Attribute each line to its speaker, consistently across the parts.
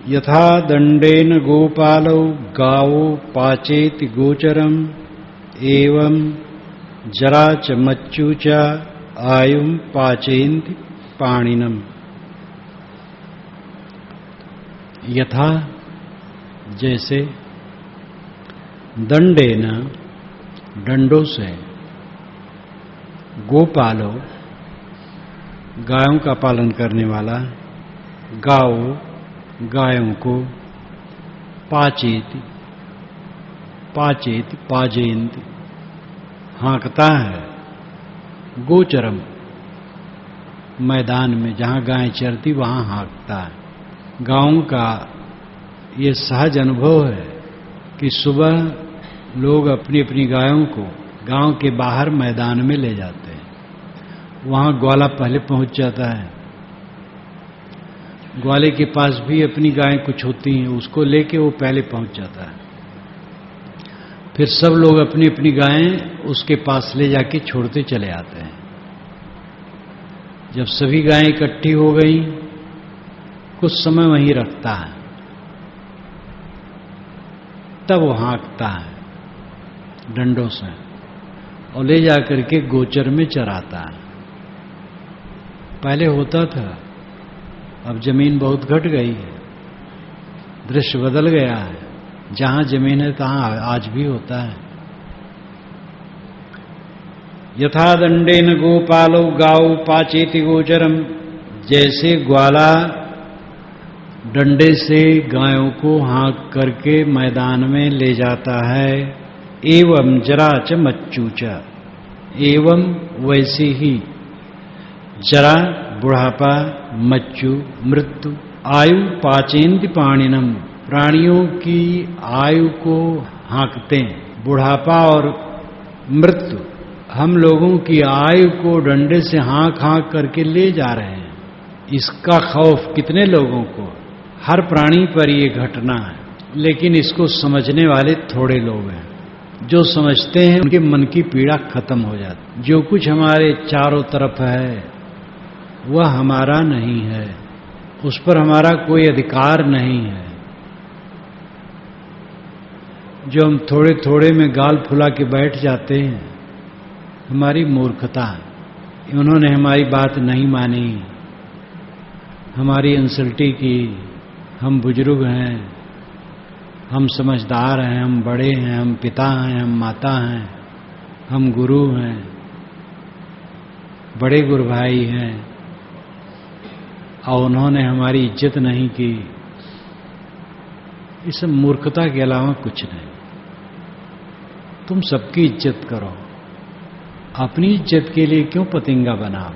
Speaker 1: यथा दंडेन गोपालौ गावो पाचेति गोचरम एवं जरा च मच्चु च आयुं पाचेन्ति पाणिनम। यथा जैसे दंडेन डंडों से गोपालो गायों का पालन करने वाला गाओ गायों को पाचेति पाचेति पाजेन्ति हाँकता है गोचरम मैदान में जहाँ गाय चरती वहाँ हाँकता है। गाँव का ये सहज अनुभव है कि सुबह लोग अपनी अपनी गायों को गांव के बाहर मैदान में ले जाते हैं। वहाँ ग्वाला पहले पहुंच जाता है। ग्वाले के पास भी अपनी गायें कुछ होती हैं, उसको लेके वो पहले पहुंच जाता है। फिर सब लोग अपनी अपनी गायें उसके पास ले जाके छोड़ते चले आते हैं। जब सभी गायें इकट्ठी हो गई कुछ समय वहीं रखता है, तब वो हाँकता है डंडों से और ले जाकर के गोचर में चराता है। पहले होता था, अब जमीन बहुत घट गई है, दृश्य बदल गया है। जहां जमीन है तहां आज भी होता है। यथा दंडेन गोपालो गाओ पाचेति गोचरम, जैसे ग्वाला डंडे से गायों को हाँक करके मैदान में ले जाता है। एवं जरा च मच्चू च, एवं वैसे ही जरा बुढ़ापा, मच्चू मृत्यु, आयु पाचेन्ति पाणिनम, प्राणियों की आयु को हाँकते हैं। बुढ़ापा और मृत्यु हम लोगों की आयु को डंडे से हाँक हाँक करके ले जा रहे हैं। इसका खौफ कितने लोगों को, हर प्राणी पर ये घटना है, लेकिन इसको समझने वाले थोड़े लोग हैं। जो समझते हैं उनके मन की पीड़ा खत्म हो जाती। जो कुछ हमारे चारों तरफ है वह हमारा नहीं है, उस पर हमारा कोई अधिकार नहीं है। जो हम थोड़े थोड़े में गाल फुला के बैठ जाते हैं, हमारी मूर्खता। उन्होंने हमारी बात नहीं मानी, हमारी इंसल्टी की। हम बुजुर्ग हैं, हम समझदार हैं, हम बड़े हैं, हम पिता हैं, हम माता हैं, हम गुरु हैं, बड़े गुरु भाई हैं, और उन्होंने हमारी इज्जत नहीं की। ये सब मूर्खता के अलावा कुछ नहीं। तुम सबकी इज्जत करो, अपनी इज्जत के लिए क्यों पतंगा बनाओ।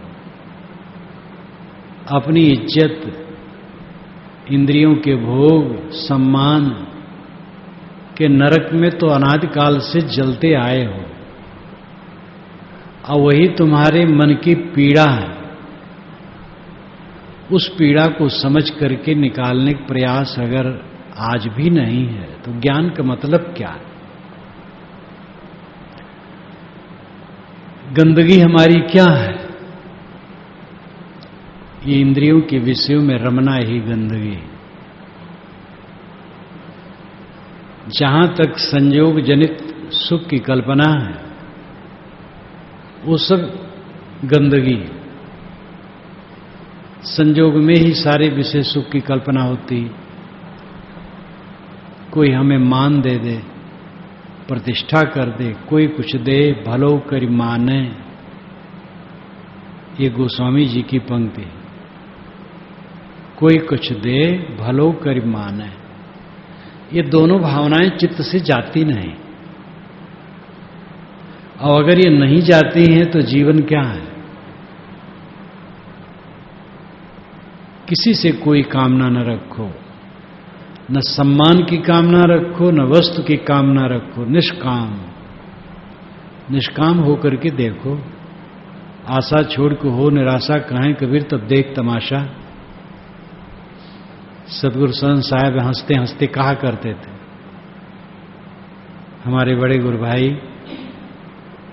Speaker 1: अपनी इज्जत इंद्रियों के भोग सम्मान के नरक में तो अनादिकाल से जलते आए हो, और वही तुम्हारे मन की पीड़ा है। उस पीड़ा को समझ करके निकालने का प्रयास अगर आज भी नहीं है तो ज्ञान का मतलब क्या है। गंदगी हमारी क्या है, ये इंद्रियों के विषयों में रमना ही गंदगी। जहां तक संयोग जनित सुख की कल्पना है वो सब गंदगी। संयोग में ही सारे विषय सुख की कल्पना होती। कोई हमें मान दे दे, प्रतिष्ठा कर दे, कोई कुछ दे, भलो करि माने। ये गोस्वामी जी की पंक्ति। कोई कुछ दे, भलो करि माने। ये दोनों भावनाएं चित्त से जाती नहीं, और अगर ये नहीं जाती हैं तो जीवन क्या है। किसी से कोई कामना न रखो, न सम्मान की कामना रखो, न वस्तु की कामना रखो। निष्काम, निष्काम होकर के देखो। आशा छोड़ के हो निराशा, कहें कबीर तब देख तमाशा। सदगुरु संत साहब हंसते हंसते कहा करते थे। हमारे बड़े गुरु भाई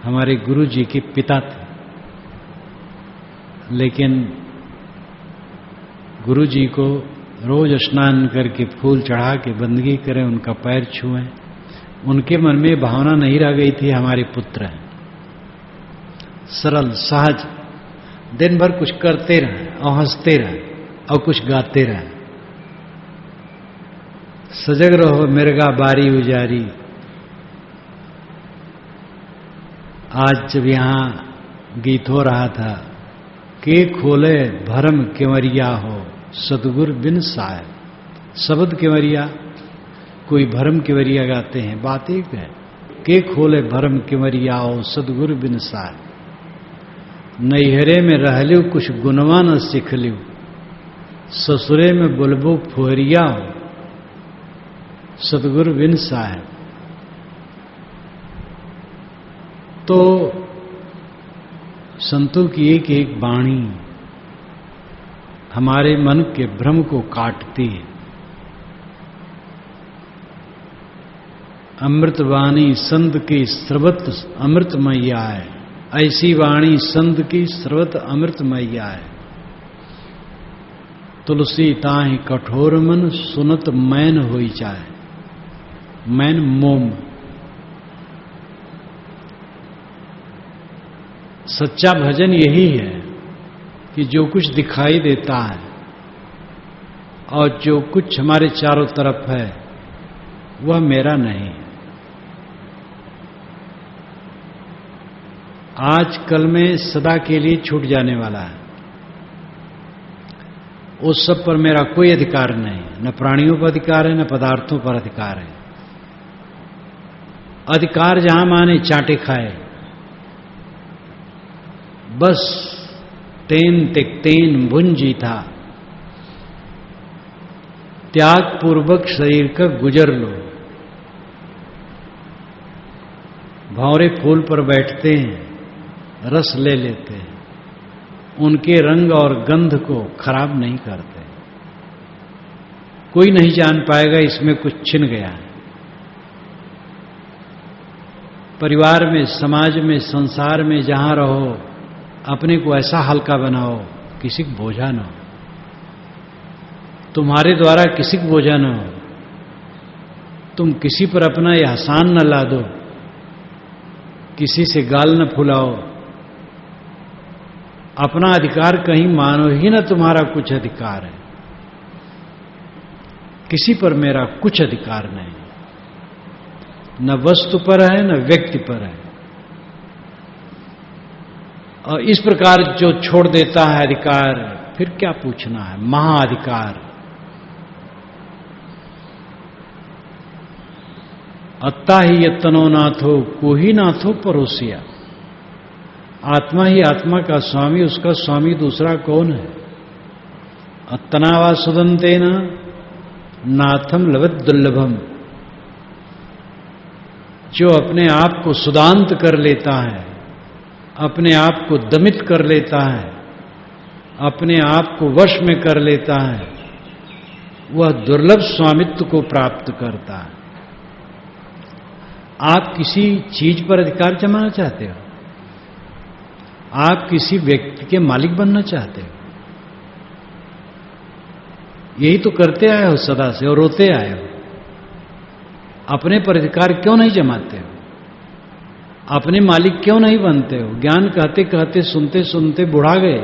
Speaker 1: हमारे गुरु जी के पिता थे, लेकिन गुरु जी को रोज स्नान करके फूल चढ़ा के बंदगी करें, उनका पैर छुएं। उनके मन में भावना नहीं रह गई थी हमारे पुत्र हैं। सरल सहज दिन भर कुछ करते रहें और हंसते रहें और कुछ गाते रहें। सजग रहो मिर्गा बारी उजारी। आज जब यहाँ गीत हो रहा था, के खोले भरम केवरिया हो सतगुर बिन साय। शब्द केवरिया, कोई भरम केवरिया गाते हैं, बात एक है। के खोले भरम केवरिया हो सतगुर बिन साय। नैहरे में रहलियो कुछ गुनवा न सिखलियो, ससुरे में बुलबो फुहरिया हो सतगुरु बिन साय। तो संतों की एक एक वाणी हमारे मन के भ्रम को काटती है। अमृतवाणी संत की सर्वत अमृतमय्या है। ऐसी वाणी संत की सर्वत अमृतमय्या है। तुलसी ताहि कठोर मन सुनत मैन होई जाए। मैन मोम। सच्चा भजन यही है कि जो कुछ दिखाई देता है और जो कुछ हमारे चारों तरफ है वह मेरा नहीं। आज कल में सदा के लिए छूट जाने वाला है। उस सब पर मेरा कोई अधिकार नहीं। न प्राणियों पर अधिकार है, न पदार्थों पर अधिकार है। अधिकार जहां माने चाटे खाए, बस तेन तिक्तेन भुंजी था। त्याग पूर्वक शरीर का गुजर लो। भंवरे फूल पर बैठते हैं, रस ले लेते हैं, उनके रंग और गंध को खराब नहीं करते। कोई नहीं जान पाएगा इसमें कुछ छिन गया है। परिवार में, समाज में, संसार में जहां रहो, अपने को ऐसा हल्का बनाओ किसी को बोझा न हो। तुम्हारे द्वारा किसी को बोझा न हो। तुम किसी पर अपना एहसान न ला दो, किसी से गाल न फुलाओ। अपना अधिकार कहीं मानो ही न तुम्हारा कुछ अधिकार है। किसी पर मेरा कुछ अधिकार नहीं। न वस्तु पर है, न व्यक्ति पर है। और इस प्रकार जो छोड़ देता है अधिकार, फिर क्या पूछना है। महाअधिकार। अत्ता ही यत्नो नाथो को ही नाथो परोसिया। आत्मा ही आत्मा का स्वामी, उसका स्वामी दूसरा कौन है। अत्तनावा सुदंतेन नाथम लवत दुर्लभम। जो अपने आप को सुदांत कर लेता है, अपने आप को दमित कर लेता है, अपने आप को वश में कर लेता है, वह दुर्लभ स्वामित्व को प्राप्त करता है। आप किसी चीज पर अधिकार जमाना चाहते हो, आप किसी व्यक्ति के मालिक बनना चाहते हो, यही तो करते आए हो सदा से और रोते आए हो। अपने पर अधिकार क्यों नहीं जमाते हो? अपने मालिक क्यों नहीं बनते हो? ज्ञान कहते कहते सुनते सुनते बुढ़ा गए।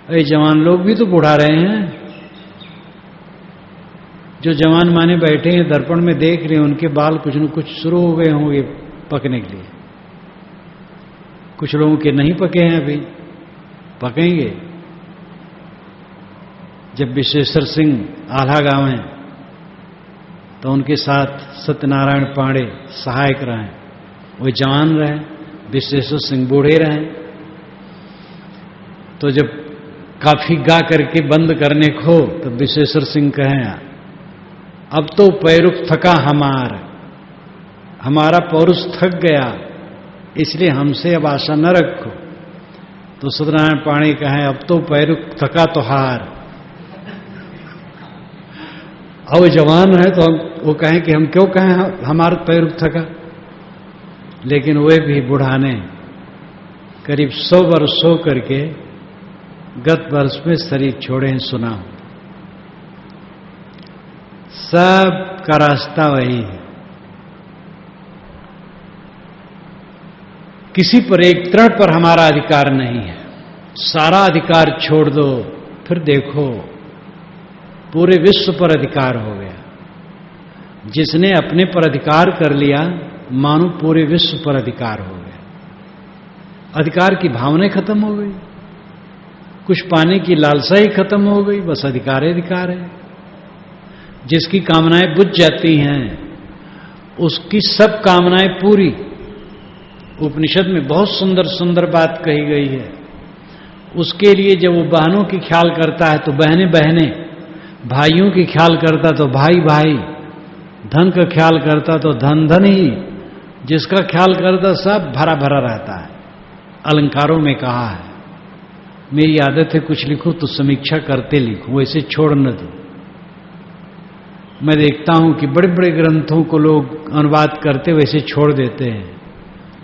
Speaker 1: अरे जवान लोग भी तो बुढ़ा रहे हैं। जो जवान माने बैठे हैं दर्पण में देख रहे हैं, उनके बाल कुछ न कुछ शुरू हो गए होंगे पकने के लिए। कुछ लोगों के नहीं पके हैं, अभी पकेंगे। जब विश्वेश्वर सिंह आल्हा गावें तो उनके साथ सत्यनारायण पांडे सहायक रहे। वो जवान रहे, विश्वेश्वर सिंह बूढ़े रहे। तो जब काफी गा करके बंद करने को तो विश्वेश्वर सिंह कहें, अब तो पैरुख थका हमारा पौरुष थक गया, इसलिए हमसे अब आशा न रखो। तो सत्यनारायण पाणी कहें, अब तो पैरुख थका तो हार। अब वो जवान है तो वो कहें कि हम क्यों कहें हमारा पैरुख थका। लेकिन वे भी बुढ़ाने करीब 100 वर्ष सो करके गत वर्ष में शरीर छोड़े हैं, सुना। सब का रास्ता वही है। किसी पर एक तृण पर हमारा अधिकार नहीं है। सारा अधिकार छोड़ दो, फिर देखो पूरे विश्व पर अधिकार हो गया। जिसने अपने पर अधिकार कर लिया, मानो पूरे विश्व पर अधिकार हो गया। अधिकार की भावनाएं खत्म हो गई, कुछ पाने की लालसा ही खत्म हो गई, बस अधिकार ही अधिकार है। जिसकी कामनाएं बुझ जाती हैं, उसकी सब कामनाएं पूरी। उपनिषद में बहुत सुंदर सुंदर बात कही गई है। उसके लिए जब वो बहनों की ख्याल करता है तो बहनें बहनें, भाइयों की ख्याल करता तो भाई भाई, धन का ख्याल करता तो धन धन ही, जिसका ख्याल करता सब भरा भरा रहता है। अलंकारों में कहा है, मेरी आदत है कुछ लिखूं तो समीक्षा करते लिखूं, वैसे छोड़ न दूं। मैं देखता हूं कि बड़े बड़े ग्रंथों को लोग अनुवाद करते वैसे छोड़ देते हैं,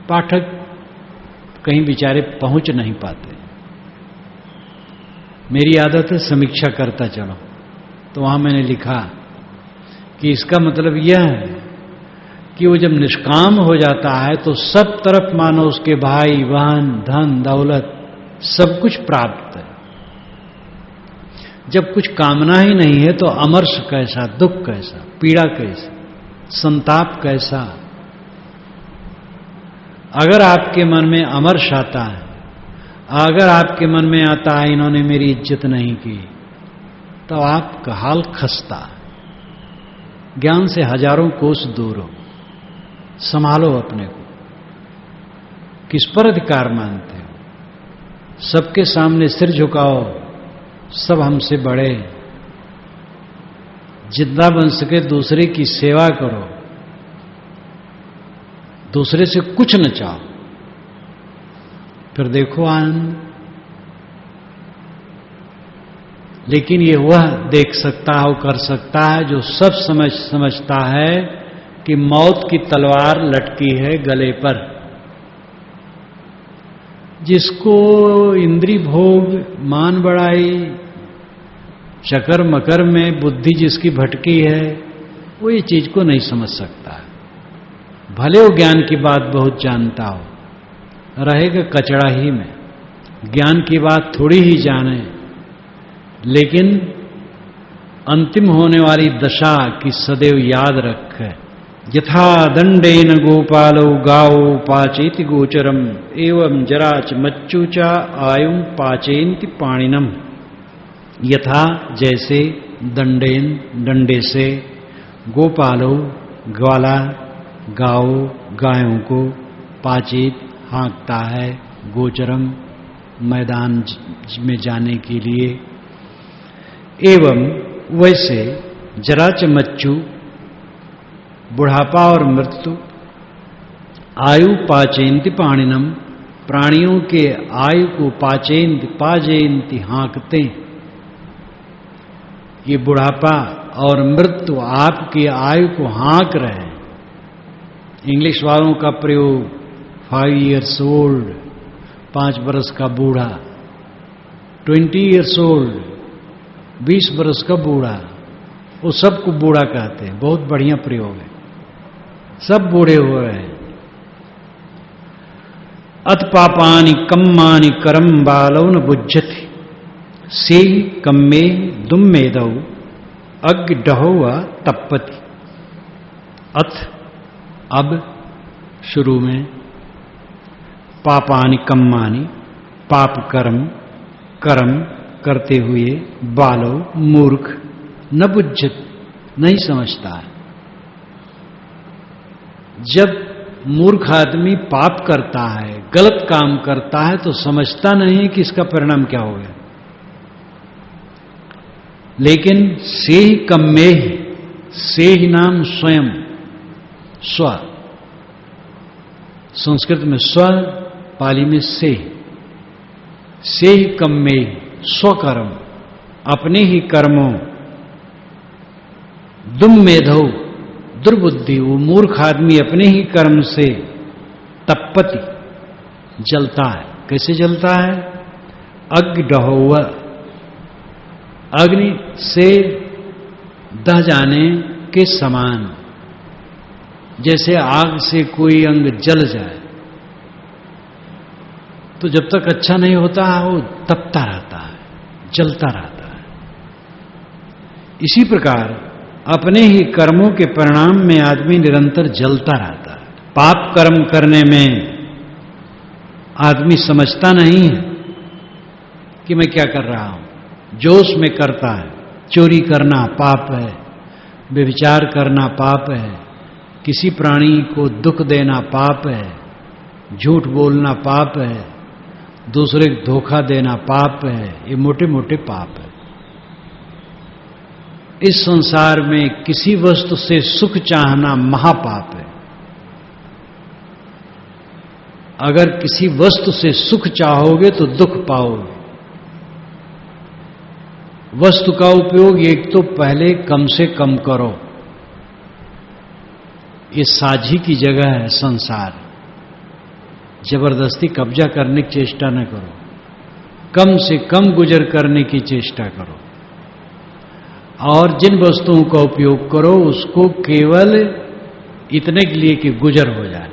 Speaker 1: पाठक कहीं बेचारे पहुंच नहीं पाते। मेरी आदत है समीक्षा करता चलो। तो वहां मैंने लिखा कि इसका मतलब यह है कि वो जब निष्काम हो जाता है तो सब तरफ मानो उसके भाई बहन धन दौलत सब कुछ प्राप्त है। जब कुछ कामना ही नहीं है तो अमर्ष कैसा, दुख कैसा, पीड़ा कैसा, संताप कैसा। अगर आपके मन में अमर्ष आता है, अगर आपके मन में आता है इन्होंने मेरी इज्जत नहीं की, तो आपका हाल खस्ता। ज्ञान से हजारों कोस दूर हो, संभालो अपने को। किस पर अधिकार मानते हो? सबके सामने सिर झुकाओ, सब हमसे बड़े। जितना बन सके दूसरे की सेवा करो, दूसरे से कुछ न चाहो, फिर देखो आनंद। लेकिन ये वह देख सकता है, वो कर सकता है जो सब समझता है कि मौत की तलवार लटकी है गले पर। जिसको इंद्री भोग मान बढ़ाई, चकर मकर में बुद्धि जिसकी भटकी है, वो ये चीज को नहीं समझ सकता है। भले वो ज्ञान की बात बहुत जानता हो, रहेगा कचड़ा ही में। ज्ञान की बात थोड़ी ही जाने, लेकिन अंतिम होने वाली दशा की सदैव याद रखे। यथा दंडेन गोपालो गाओ पाचेति गोचरम एवं जराच मच्चुचा आयुं पाचेन्ति पाणिनम। यथा जैसे, दंडेन डंडे से, गोपालो ग्वाला गाओ गायों को, पाचेत हाँकता है, गोचरम मैदान में जाने के लिए, एवं वैसे जराच मच्चु बुढ़ापा और मृत्यु, आयु पाचेन्ति पाणिनम प्राणियों के आयु को पाचेन्ति हाँकते। ये बुढ़ापा और मृत्यु आपकी आयु को हाँक रहे हैं। इंग्लिश वालों का प्रयोग 5 years old, 5 बरस का बूढ़ा, 20 years old, 20 बरस का बूढ़ा, वो सबको बूढ़ा कहते हैं। बहुत बढ़िया प्रयोग है, सब बूढ़े हो रहे हैं। अत पापानि कम्मानि करम बालौ न बुज्झति से कम्मे दुम्मेदौ अग्नि डहोवा तप्पति। अथ अब शुरू में, पापानि कम्मानि पाप कर्म करते हुए, बालो मूर्ख, न बुज्झत नहीं समझता है। जब मूर्ख आदमी पाप करता है, गलत काम करता है, तो समझता नहीं कि इसका परिणाम क्या हो गया। लेकिन से ही कम्मे ही, से ही नाम स्वयं, स्व, संस्कृत में स्व, पाली में से ही कम्मे, स्वकर्म, अपने ही कर्मों, दुम्मेधौ दुर्बुद्धि, वो मूर्ख आदमी अपने ही कर्म से तप्पति जलता है। कैसे जलता है? अग्नि डहोवा, अग्नि से दह जाने के समान, जैसे आग से कोई अंग जल जाए तो जब तक अच्छा नहीं होता वो तपता रहता है, जलता रहता है। इसी प्रकार अपने ही कर्मों के परिणाम में आदमी निरंतर जलता रहता है। पाप कर्म करने में आदमी समझता नहीं है कि मैं क्या कर रहा हूं, जोश में करता है। चोरी करना पाप है, व्यभिचार करना पाप है, किसी प्राणी को दुख देना पाप है, झूठ बोलना पाप है, दूसरे को धोखा देना पाप है। ये मोटे मोटे पाप है। इस संसार में किसी वस्तु से सुख चाहना महापाप है। अगर किसी वस्तु से सुख चाहोगे तो दुख पाओगे। वस्तु का उपयोग एक तो पहले कम से कम करो। ये साझी की जगह है संसार। जबरदस्ती कब्जा करने की चेष्टा न करो, कम से कम गुजर करने की चेष्टा करो। और जिन वस्तुओं का उपयोग करो उसको केवल इतने के लिए कि गुजर हो जाए।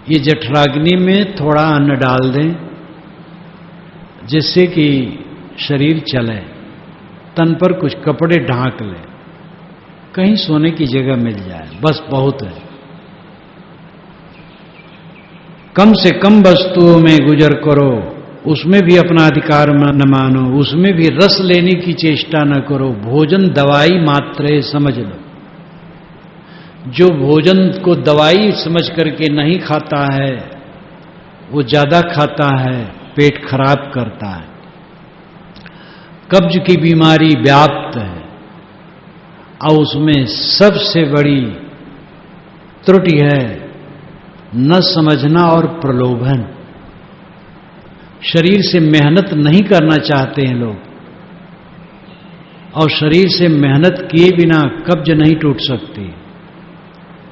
Speaker 1: ये जठराग्नि में थोड़ा अन्न डाल दें जिससे कि शरीर चले, तन पर कुछ कपड़े ढांक ले, कहीं सोने की जगह मिल जाए, बस बहुत है। कम से कम वस्तुओं में गुजर करो, उसमें भी अपना अधिकार न मानो, उसमें भी रस लेने की चेष्टा न करो। भोजन दवाई मात्र है, समझ लो। जो भोजन को दवाई समझ करके नहीं खाता है वो ज्यादा खाता है, पेट खराब करता है। कब्ज की बीमारी व्याप्त है और उसमें सबसे बड़ी त्रुटि है न समझना और प्रलोभन। शरीर से मेहनत नहीं करना चाहते हैं लोग, और शरीर से मेहनत किए बिना कब्ज नहीं टूट सकती।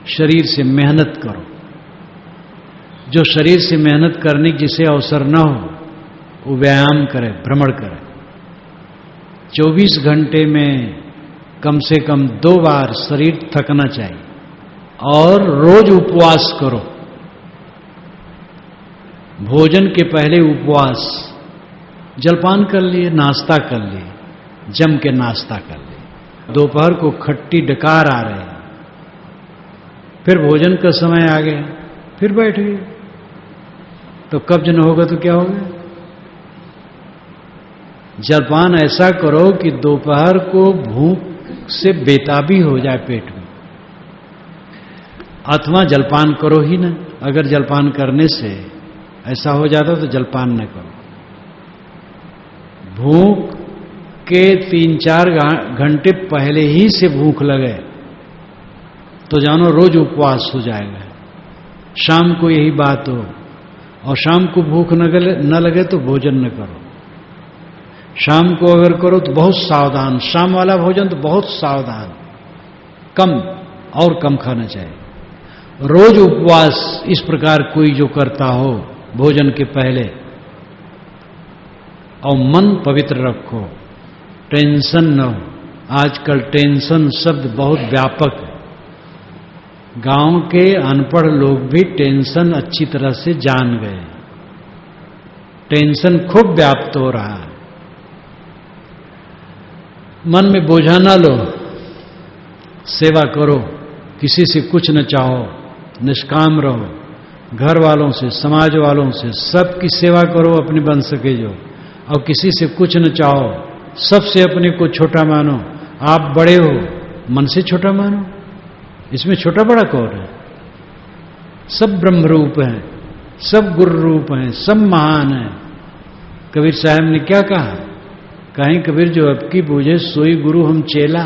Speaker 1: शरीर से मेहनत करो। जो शरीर से मेहनत करने की जिसे अवसर न हो वो व्यायाम करे, भ्रमण करे। 24 घंटे में कम से कम 2 बार शरीर थकना चाहिए। और रोज उपवास करो। भोजन के पहले उपवास, जलपान कर लिए, नाश्ता कर लिए, जम के नाश्ता कर लिए। दोपहर को खट्टी डकार आ रहे हैं, फिर भोजन का समय आ गया, फिर बैठ गए, तो कब्ज न होगा तो क्या होगा? जलपान ऐसा करो कि दोपहर को भूख से बेताबी हो जाए पेट में, अथवा जलपान करो ही ना। अगर जलपान करने से ऐसा हो जाता तो जलपान न करो। भूख के 3-4 घंटे पहले ही से भूख लगे तो जानो रोज उपवास हो जाएगा। शाम को यही बात हो, और शाम को भूख न लगे तो भोजन न करो। शाम को अगर करो तो बहुत सावधान, शाम वाला भोजन तो बहुत सावधान, कम और कम खाना चाहिए। रोज उपवास इस प्रकार कोई जो करता हो भोजन के पहले, और मन पवित्र रखो, टेंशन न हो। आजकल टेंशन शब्द बहुत व्यापक है। गांव के अनपढ़ लोग भी टेंशन अच्छी तरह से जान गए। टेंशन खूब व्याप्त हो रहा है। मन में बोझा ना लो, सेवा करो, किसी से कुछ न चाहो, निष्काम रहो, घर वालों से, समाज वालों से सबकी सेवा करो अपने बन सके जो, और किसी से कुछ न चाहो, सबसे अपने को छोटा मानो। आप बड़े हो, मन से छोटा मानो। इसमें छोटा बड़ा कौन है? सब ब्रह्म रूप हैं, सब गुरु रूप हैं, सब महान हैं। कबीर साहब ने क्या कहा? कहीं कबीर जो आपकी बूझे सोई गुरु हम चेला।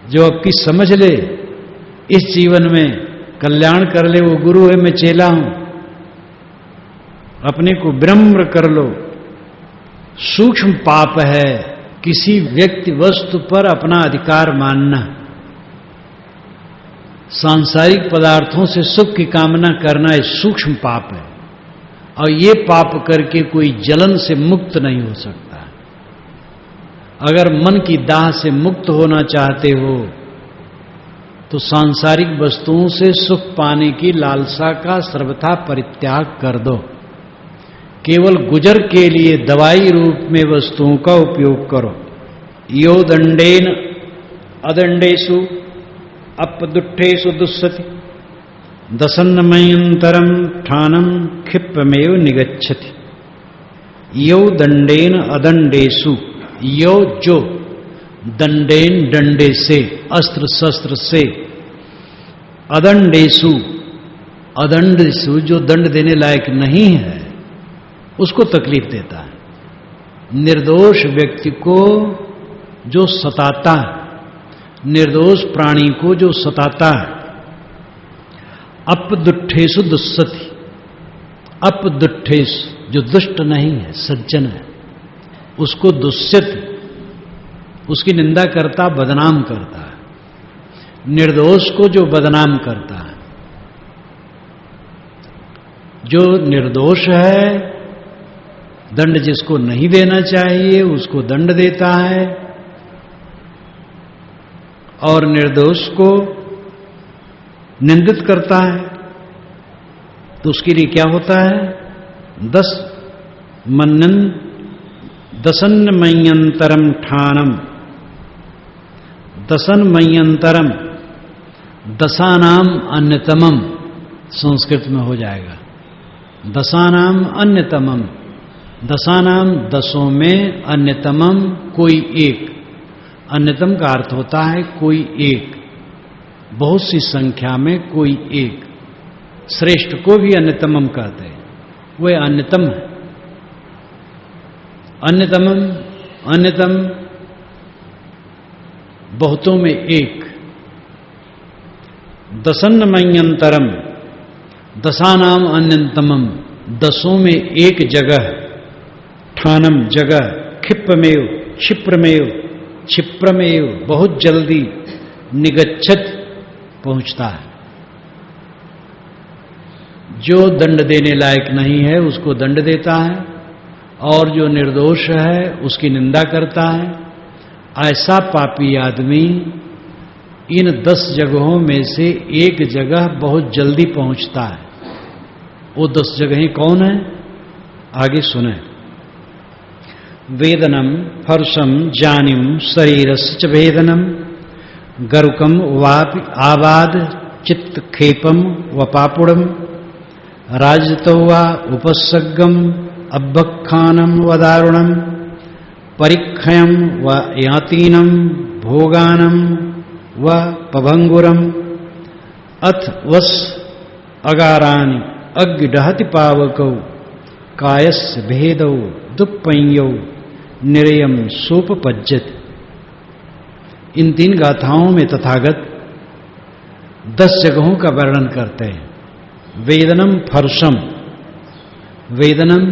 Speaker 1: जो आपकी समझ ले, इस जीवन में कल्याण कर ले, वो गुरु है, मैं चेला हूं। अपने को विनम्र कर लो। सूक्ष्म पाप है किसी व्यक्ति वस्तु पर अपना अधिकार मानना, सांसारिक पदार्थों से सुख की कामना करना, एक सूक्ष्म पाप है। और ये पाप करके कोई जलन से मुक्त नहीं हो सकता। अगर मन की दाह से मुक्त होना चाहते हो तो सांसारिक वस्तुओं से सुख पाने की लालसा का सर्वथा परित्याग कर दो। केवल गुजर के लिए दवाई रूप में वस्तुओं का उपयोग करो। यो दंडेन अदंडेषु अपदुट्ठेषु दुस्सति दशन्नमयंतरम ठानम क्षिप्रमेव निगच्छति। यो दंडेन अदंडेषु, यो जो दंडेन डंडे से, अस्त्र शस्त्र से, अदंडेषु अदंडेषु जो दंड देने लायक नहीं है उसको तकलीफ देता है। निर्दोष व्यक्ति को जो सताता है, निर्दोष प्राणी को जो सताता है, अपदुट्ठेषु दुस्सति, अपदुट्ठेषु जो दुष्ट नहीं है सज्जन है उसको दुष्यति, उसकी निंदा करता, बदनाम करता है। निर्दोष को जो बदनाम करता है, जो निर्दोष है दंड जिसको नहीं देना चाहिए उसको दंड देता है, और निर्दोष को निंदित करता है तो उसके लिए क्या होता है? दशन्नमयंतरम ठानम, दशन्नमयंतरम दशानाम अन्यतमम संस्कृत में हो जाएगा। दशानाम अन्यतमम, दशानाम दसों में, अन्यतमम कोई एक। अन्यतम का अर्थ होता है कोई एक, बहुत सी संख्या में कोई एक। श्रेष्ठ को भी अन्यतमम कहते हैं, वह अन्यतम है। अन्यतमम, अन्यतम बहुतों में एक। दशन्नमयंतरम, दशानाम अन्यतमम दसों में एक जगह। ठानम जगह, क्षिप्रमेव, क्षिप्रमेव, क्षिप्रमेव बहुत जल्दी, निगच्छत पहुंचता है। जो दंड देने लायक नहीं है उसको दंड देता है, और जो निर्दोष है उसकी निंदा करता है। ऐसा पापी आदमी इन 10 जगहों में से एक जगह बहुत जल्दी पहुंचता है। वो 10 जगहें कौन है? आगे सुने। वेदनम फर्शम जानिम शरीरस्य भेदनम गरुकम वापि आबाद चित्तक्षेपम व पापुड़म राजतो वा उपसर्गम अभ्यखानम व दारुणम परिक्षयम व यातीनम भोगानम व पभंगुरम अथ वस अगारानि अग्डहति पावकौ कायस्य भेदौ दुप्पयौ निरयम सोपपज्जत। इन 3 गाथाओं में तथागत 10 जगहों का वर्णन करते हैं। वेदनम फर्शम, वेदनम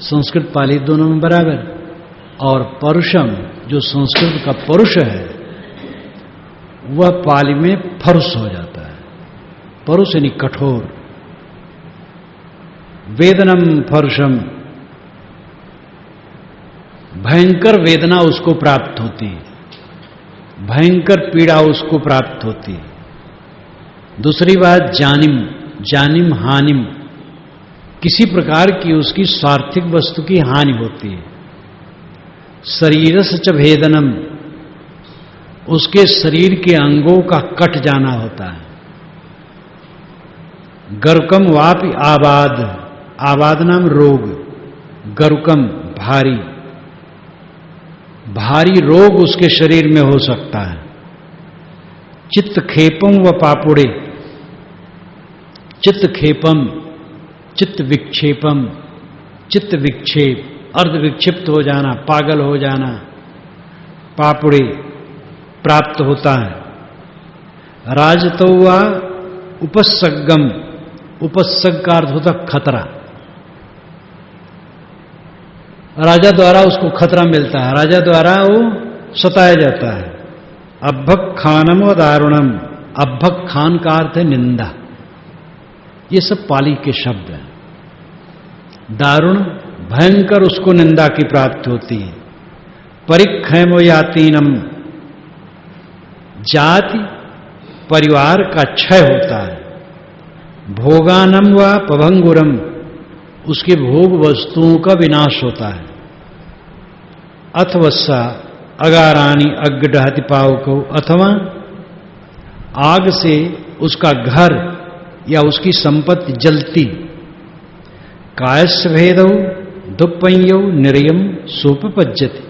Speaker 1: संस्कृत पाली दोनों में बराबर, और परुषम जो संस्कृत का परुष है वह पाली में फरुष हो जाता है। परुष यानी कठोर। वेदनम फर्शम, भयंकर वेदना उसको प्राप्त होती है, भयंकर पीड़ा उसको प्राप्त होती है। दूसरी बात जानिम, जानिम हानिम, किसी प्रकार की उसकी स्वार्थिक वस्तु की हानि होती है। शरीरस्य च भेदनम, उसके शरीर के अंगों का कट जाना होता है। गरुकम वापि आबाद, आबाद नाम रोग, गरुकम भारी, भारी रोग उसके शरीर में हो सकता है। चित्तक्षेपम व पापुड़े, चित्तक्षेपम चित्त विक्षेपम, चित्त विक्षेप अर्ध विक्षिप्त हो जाना, पागल हो जाना, पापुड़े प्राप्त होता है। राजतौवा उपसर्गम, उपसर्ग का अर्थ होता खतरा, राजा द्वारा उसको खतरा मिलता है, राजा द्वारा वो सताया जाता है। अभ्यखानम व दारुणम, अभ्यखान का अर्थ है निंदा। ये सब पाली के शब्द हैं। दारुण भयंकर उसको निंदा की प्राप्ति होती है। परिक्षयमो यातीनम, जाति परिवार का क्षय होता है। भोगानम व पभंगुरम, उसके भोग वस्तुओं का विनाश होता है। अथवस्सा अगारानी अग्ग डहति पावको, अथवा आग से उसका घर या उसकी संपत्ति जलती। कायस्य भेदौ दुप्पय्यौ निर्यम सोपपज्यति,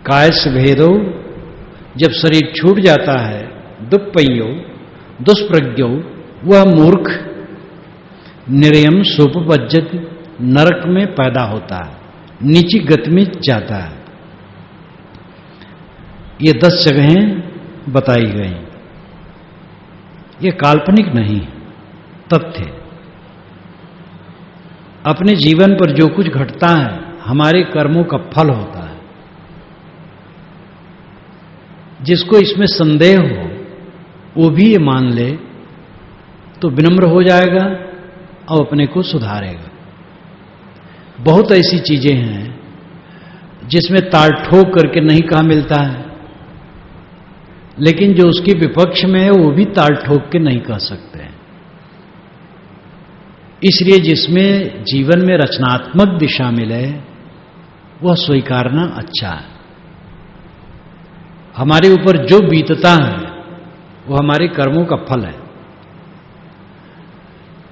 Speaker 1: कायस्य भेदौ, जब शरीर छूट जाता है, दुप्पय्यौ दुष्प्रज्ञौ, वह मूर्ख, निर्यम सोपपज्यति, नरक में पैदा होता है, नीची गति में जाता है। ये 10 जगहें बताई गई। ये काल्पनिक नहीं, तथ्य। अपने जीवन पर जो कुछ घटता है हमारे कर्मों का फल होता है। जिसको इसमें संदेह हो वो भी ये मान ले तो विनम्र हो जाएगा और अपने को सुधारेगा। बहुत ऐसी चीजें हैं जिसमें ताल ठोक करके नहीं कहा मिलता है, लेकिन जो उसके विपक्ष में है वो भी ताल ठोक के नहीं कह सकते हैं। इसलिए जिसमें जीवन में रचनात्मक दिशा मिले वह स्वीकारना अच्छा है। हमारे ऊपर जो बीतता है वो हमारे कर्मों का फल है।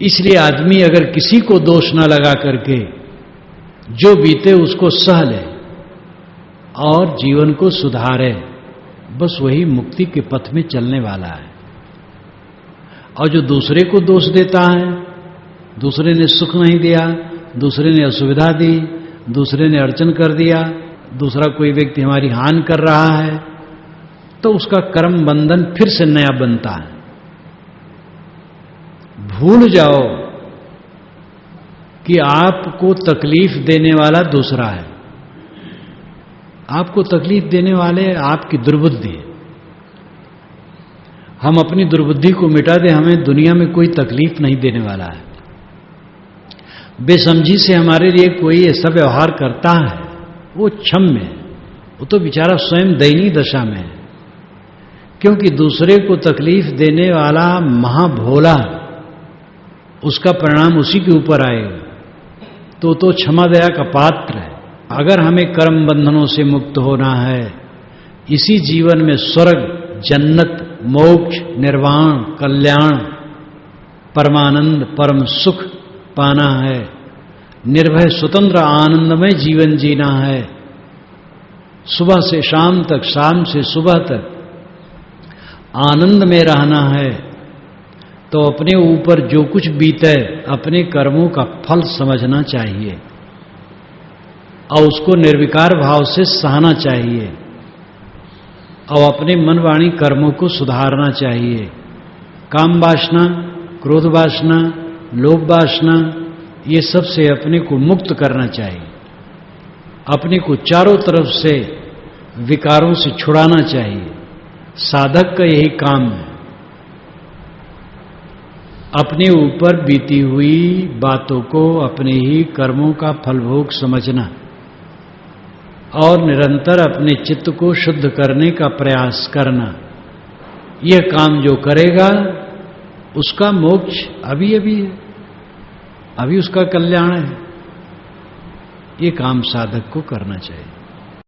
Speaker 1: इसलिए आदमी अगर किसी को दोष न लगा करके जो बीते उसको सह ले और जीवन को सुधारे, बस वही मुक्ति के पथ में चलने वाला है। और जो दूसरे को दोष देता है, दूसरे ने सुख नहीं दिया, दूसरे ने असुविधा दी, दूसरे ने अड़चन कर दिया, दूसरा कोई व्यक्ति हमारी हानि कर रहा है, तो उसका कर्म बंधन फिर से नया बनता है। भूल जाओ कि आपको तकलीफ देने वाला दूसरा है। आपको तकलीफ देने वाले आपकी दुर्बुद्धि है। हम अपनी दुर्बुद्धि को मिटा दें, हमें दुनिया में कोई तकलीफ नहीं देने वाला है। बेसमझी से हमारे लिए कोई ऐसा व्यवहार करता है वो क्षम्य है, वो तो बेचारा स्वयं दयनीय दशा में है। क्योंकि दूसरे को तकलीफ देने वाला महाभोला, उसका परिणाम उसी के ऊपर आएगा, तो क्षमा दया का पात्र है। अगर हमें कर्म बंधनों से मुक्त होना है, इसी जीवन में स्वर्ग, जन्नत, मोक्ष, निर्वाण, कल्याण, परमानंद, परम सुख पाना है, निर्भय स्वतंत्र आनंदमय जीवन जीना है, सुबह से शाम तक, शाम से सुबह तक आनंद में रहना है, तो अपने ऊपर जो कुछ बीते अपने कर्मों का फल समझना चाहिए और उसको निर्विकार भाव से सहना चाहिए और अपने मन वाणी कर्मों को सुधारना चाहिए। काम वासना, क्रोध वासना, लोभ वासना, ये सब से अपने को मुक्त करना चाहिए। अपने को चारों तरफ से विकारों से छुड़ाना चाहिए। साधक का यही काम है। अपने ऊपर बीती हुई बातों को अपने ही कर्मों का फलभोग समझना और निरंतर अपने चित्त को शुद्ध करने का प्रयास करना, यह काम जो करेगा उसका मोक्ष अभी अभी है, अभी उसका कल्याण है। ये काम साधक को करना चाहिए।